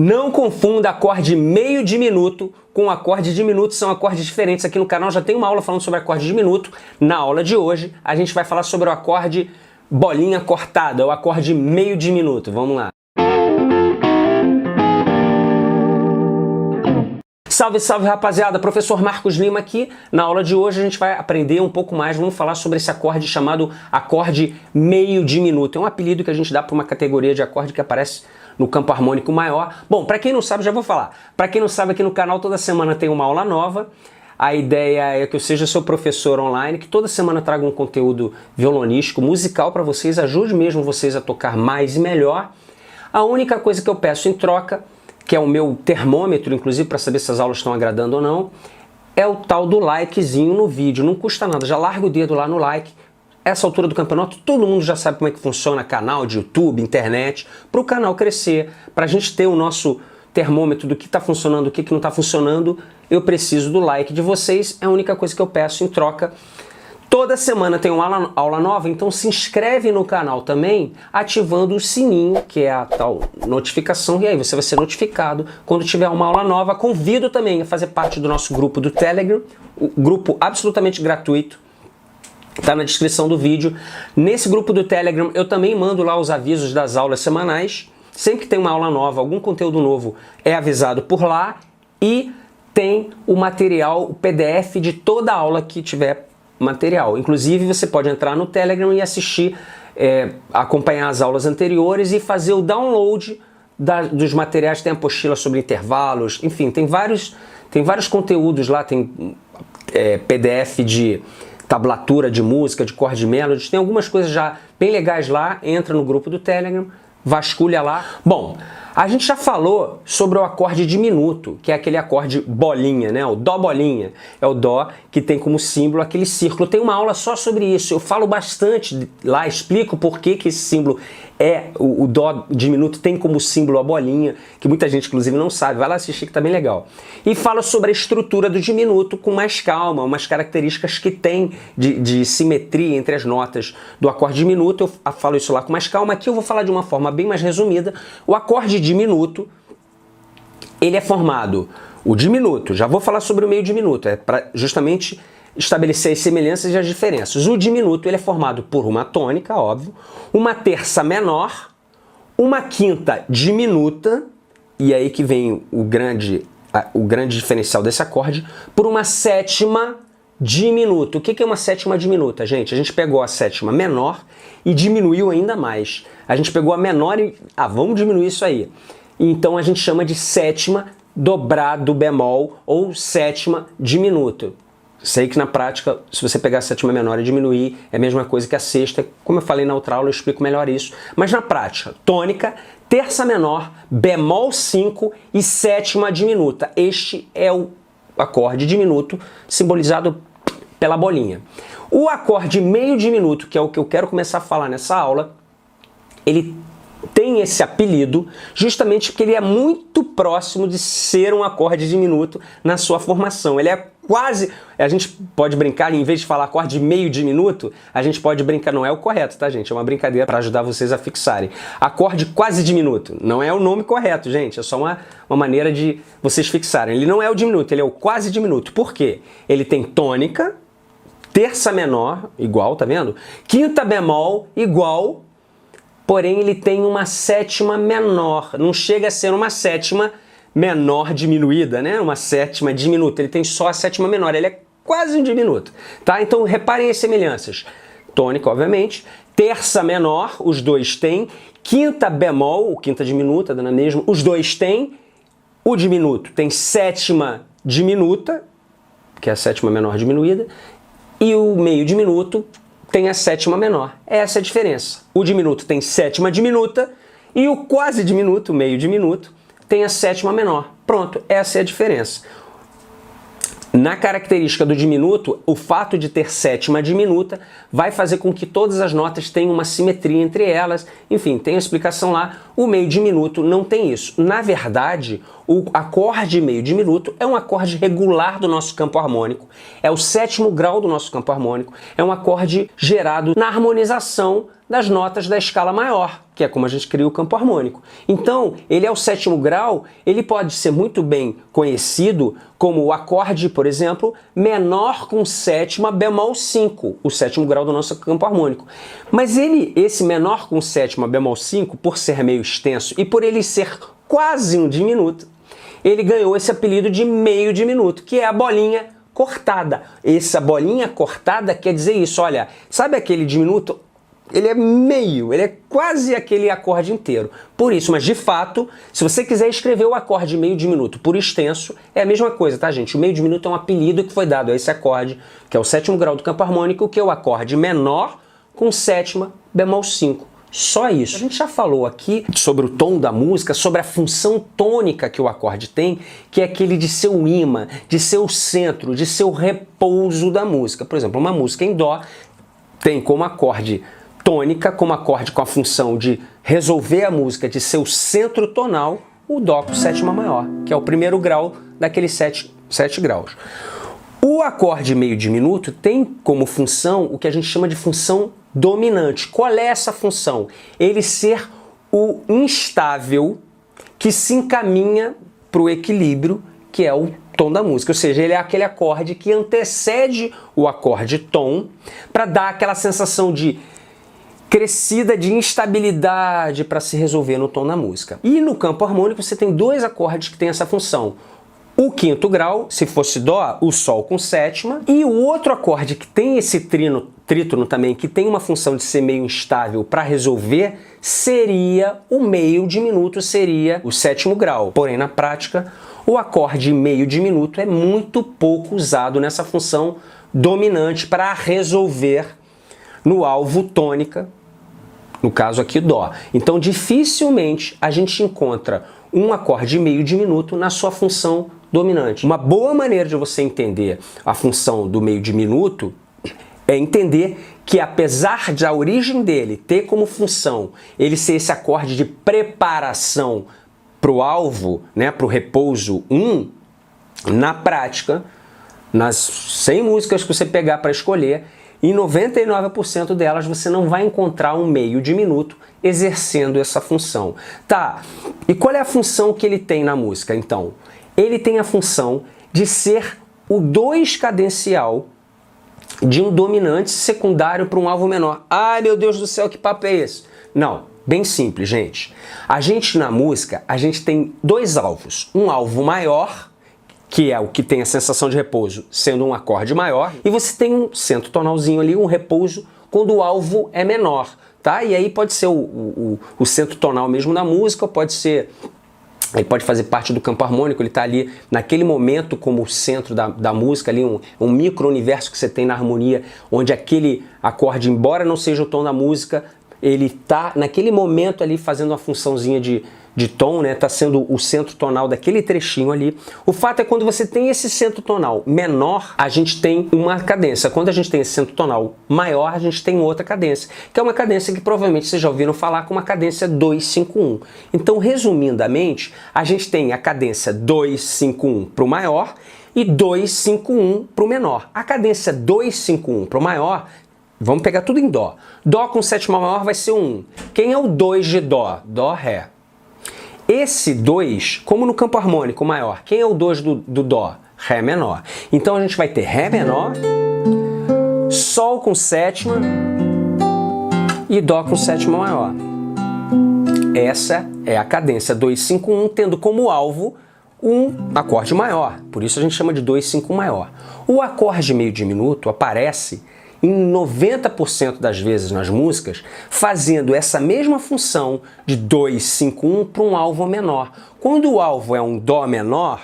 Não confunda acorde meio diminuto com acorde diminuto, são acordes diferentes. Aqui no canal já tem uma aula falando sobre acorde diminuto. Na aula de hoje, a gente vai falar sobre o acorde bolinha cortada, o acorde meio diminuto. Vamos lá. Salve, salve, rapaziada! Professor Marcos Lima aqui. Na aula de hoje a gente vai aprender um pouco mais, vamos falar sobre esse acorde chamado acorde meio diminuto. É um apelido que a gente dá para uma categoria de acorde que aparece no campo harmônico maior. Bom, para quem não sabe, já vou falar. Para quem não sabe, aqui no canal toda semana tem uma aula nova. A ideia é que eu seja seu professor online, que toda semana traga um conteúdo violonístico, musical para vocês, ajude mesmo vocês a tocar mais e melhor. A única coisa que eu peço em troca, que é o meu termômetro, inclusive, para saber se as aulas estão agradando ou não, é o tal do likezinho no vídeo. Não custa nada, já larga o dedo lá no like. Essa altura do campeonato, todo mundo já sabe como é que funciona canal de YouTube, internet, para o canal crescer, para a gente ter o nosso termômetro do que está funcionando, o que não está funcionando, eu preciso do like de vocês, é a única coisa que eu peço em troca. Toda semana tem uma aula nova, então se inscreve no canal também, ativando o sininho, que é a tal notificação, e aí você vai ser notificado quando tiver uma aula nova. Convido também a fazer parte do nosso grupo do Telegram, o grupo absolutamente gratuito, está na descrição do vídeo. Nesse grupo do Telegram eu também mando lá os avisos das aulas semanais. Sempre que tem uma aula nova, algum conteúdo novo é avisado por lá. E tem o material, o PDF de toda a aula que tiver material. Inclusive você pode entrar no Telegram e assistir, acompanhar as aulas anteriores e fazer o download dos materiais. Tem apostila sobre intervalos, enfim, tem vários conteúdos lá. Tem PDF de tablatura de música, de chord melodies, tem algumas coisas já bem legais lá. Entra no grupo do Telegram, vasculha lá. Bom, a gente já falou sobre o acorde diminuto, que é aquele acorde bolinha, né? O dó bolinha. É o dó que tem como símbolo aquele círculo. Tem uma aula só sobre isso. Eu falo bastante lá, explico por que esse símbolo o dó diminuto tem como símbolo a bolinha, que muita gente inclusive não sabe. Vai lá assistir que tá bem legal. E falo sobre a estrutura do diminuto com mais calma, umas características que tem de simetria entre as notas do acorde diminuto. Eu falo isso lá com mais calma. Aqui eu vou falar de uma forma bem mais resumida. O acorde diminuto, ele é formado, o diminuto, já vou falar sobre o meio diminuto, é para justamente estabelecer as semelhanças e as diferenças. O diminuto, ele é formado por uma tônica, óbvio, uma terça menor, uma quinta diminuta, e aí que vem o grande diferencial desse acorde, por uma sétima diminuta. O que é uma sétima diminuta, gente? A gente pegou a sétima menor e diminuiu ainda mais. A gente pegou a menor e... vamos diminuir isso aí. Então a gente chama de sétima dobrado bemol ou sétima diminuta. Sei que na prática, se você pegar a sétima menor e diminuir, é a mesma coisa que a sexta. Como eu falei na outra aula, eu explico melhor isso. Mas na prática, tônica, terça menor, bemol 5 e sétima diminuta. Este é o acorde diminuto simbolizado pela bolinha. O acorde meio diminuto, que é o que eu quero começar a falar nessa aula, ele tem esse apelido justamente porque ele é muito próximo de ser um acorde diminuto na sua formação. Ele é quase... A gente pode brincar, em vez de falar acorde meio diminuto, a gente pode brincar... Não é o correto, tá, gente? É uma brincadeira para ajudar vocês a fixarem. Acorde quase diminuto. Não é o nome correto, gente. É só uma maneira de vocês fixarem. Ele não é o diminuto, ele é o quase diminuto. Por quê? Ele tem tônica, terça menor, igual, tá vendo? Quinta bemol, igual... Porém, ele tem uma sétima menor. Não chega a ser uma sétima menor diminuída, né? Uma sétima diminuta. Ele tem só a sétima menor. Ele é quase um diminuto, tá? Então, reparem as semelhanças. Tônica, obviamente. Terça menor, os dois têm. Quinta bemol, quinta diminuta, dando a mesma, os dois têm. O diminuto tem sétima diminuta, que é a sétima menor diminuída. E o meio diminuto tem a sétima menor. Essa é a diferença. O diminuto tem sétima diminuta e o quase diminuto, o meio diminuto, tem a sétima menor. Pronto, essa é a diferença. Na característica do diminuto, o fato de ter sétima diminuta vai fazer com que todas as notas tenham uma simetria entre elas. Enfim, tem a explicação lá. O meio diminuto não tem isso. Na verdade, o acorde meio diminuto é um acorde regular do nosso campo harmônico. É o sétimo grau do nosso campo harmônico. É um acorde gerado na harmonização das notas da escala maior, que é como a gente cria o campo harmônico. Então, ele é o sétimo grau, ele pode ser muito bem conhecido como o acorde, por exemplo, menor com sétima bemol 5, o sétimo grau do nosso campo harmônico. Mas esse menor com sétima bemol 5, por ser meio extenso e por ele ser quase um diminuto, ele ganhou esse apelido de meio diminuto, que é a bolinha cortada. Essa bolinha cortada quer dizer isso, olha, sabe aquele diminuto? Ele é meio, ele é quase aquele acorde inteiro. Por isso, mas de fato, se você quiser escrever o acorde meio diminuto por extenso, é a mesma coisa, tá, gente? O meio diminuto é um apelido que foi dado a esse acorde, que é o sétimo grau do campo harmônico, que é o acorde menor com sétima bemol 5. Só isso. A gente já falou aqui sobre o tom da música, sobre a função tônica que o acorde tem, que é aquele de ser o imã, de ser o centro, de ser o repouso da música. Por exemplo, uma música em dó tem como acorde tônica, como acorde com a função de resolver a música, de ser o centro tonal, o dó com sétima maior, que é o primeiro grau daqueles sete graus. O acorde meio diminuto tem como função o que a gente chama de função dominante. Qual é essa função? Ele ser o instável que se encaminha para o equilíbrio, que é o tom da música. Ou seja, ele é aquele acorde que antecede o acorde tom para dar aquela sensação de crescida, de instabilidade para se resolver no tom da música. E no campo harmônico você tem dois acordes que têm essa função. O quinto grau, se fosse dó, o sol com sétima, e o outro acorde que tem esse trítono também, que tem uma função de ser meio instável para resolver, seria o meio diminuto, seria o sétimo grau. Porém, na prática, o acorde meio diminuto é muito pouco usado nessa função dominante para resolver no alvo tônica, no caso aqui dó. Então, dificilmente a gente encontra um acorde meio diminuto na sua função dominante. Uma boa maneira de você entender a função do meio diminuto é entender que, apesar de a origem dele ter como função ele ser esse acorde de preparação para o alvo, né, para o repouso 1, na prática, nas 100 músicas que você pegar para escolher, em 99% delas você não vai encontrar um meio diminuto exercendo essa função. Tá, e qual é a função que ele tem na música, então? Ele tem a função de ser o 2 cadencial de um dominante secundário para um alvo menor. Ai, meu Deus do céu, que papo é esse? Não, bem simples, gente. A gente, na música, a gente tem dois alvos. Um alvo maior, que é o que tem a sensação de repouso, sendo um acorde maior, e você tem um centro tonalzinho ali, um repouso, quando o alvo é menor, tá? E aí pode ser o centro tonal mesmo da música, ou pode ser... Ele pode fazer parte do campo harmônico, ele está ali naquele momento como o centro da música, ali um micro-universo que você tem na harmonia, onde aquele acorde, embora não seja o tom da música, ele está naquele momento ali fazendo uma funçãozinha de tom, né? Está sendo o centro tonal daquele trechinho ali. O fato é que quando você tem esse centro tonal menor, a gente tem uma cadência. Quando a gente tem esse centro tonal maior, a gente tem outra cadência, que é uma cadência que provavelmente vocês já ouviram falar como uma cadência 2-5-1. Então, resumidamente, a gente tem a cadência 2-5-1 para o maior e 2-5-1 para o menor. A cadência 2-5-1 para o maior, vamos pegar tudo em dó. Dó com sétima maior vai ser 1. Quem é o 2 de dó? Dó, ré. Esse 2, como no campo harmônico maior, quem é o 2 do dó? Ré menor. Então a gente vai ter ré menor, sol com sétima e dó com sétima maior. Essa é a cadência 2-5-1, tendo como alvo um acorde maior. Por isso a gente chama de 2-5 maior. O acorde meio diminuto aparece em 90% das vezes nas músicas, fazendo essa mesma função de 2-5-1 para um alvo menor. Quando o alvo é um dó menor,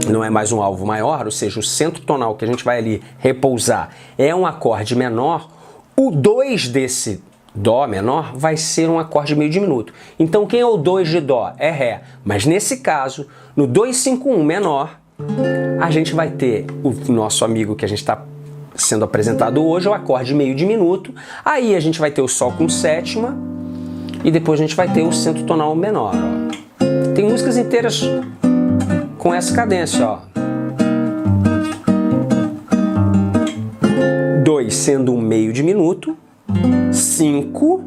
não é mais um alvo maior, ou seja, o centro tonal que a gente vai ali repousar é um acorde menor, o 2 desse dó menor vai ser um acorde meio diminuto. Então quem é o 2 de dó? É ré. Mas nesse caso, no 2-5-1 menor, a gente vai ter o nosso amigo que a gente está sendo apresentado hoje, o acorde meio diminuto. Aí a gente vai ter o sol com sétima e depois a gente vai ter o centro tonal menor. Ó. Tem músicas inteiras com essa cadência, ó. 2 sendo um meio diminuto, 5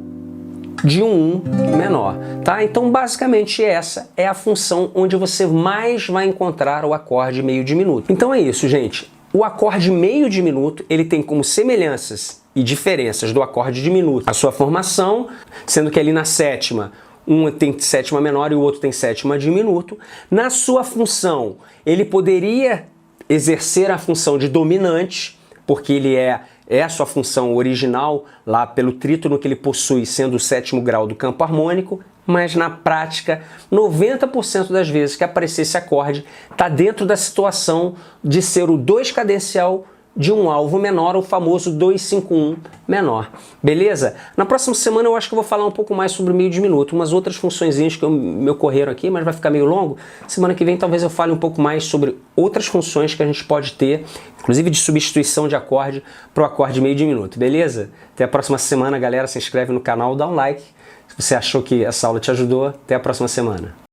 de um menor, tá? Então, basicamente, essa é a função onde você mais vai encontrar o acorde meio diminuto. Então é isso, gente. O acorde meio diminuto, ele tem como semelhanças e diferenças do acorde diminuto a sua formação, sendo que ali na sétima, um tem sétima menor e o outro tem sétima diminuto. Na sua função, ele poderia exercer a função de dominante, porque ele é a sua função original, lá pelo trítono que ele possui, sendo o sétimo grau do campo harmônico, mas na prática, 90% das vezes que aparecer esse acorde, está dentro da situação de ser o 2 cadencial de um alvo menor, o famoso 251 menor. Beleza? Na próxima semana eu acho que eu vou falar um pouco mais sobre o meio diminuto, umas outras funçõezinhas que me ocorreram aqui, mas vai ficar meio longo. Semana que vem talvez eu fale um pouco mais sobre outras funções que a gente pode ter, inclusive de substituição de acorde para o acorde meio diminuto. Beleza? Até a próxima semana, galera. Se inscreve no canal, dá um like. Se você achou que essa aula te ajudou, até a próxima semana.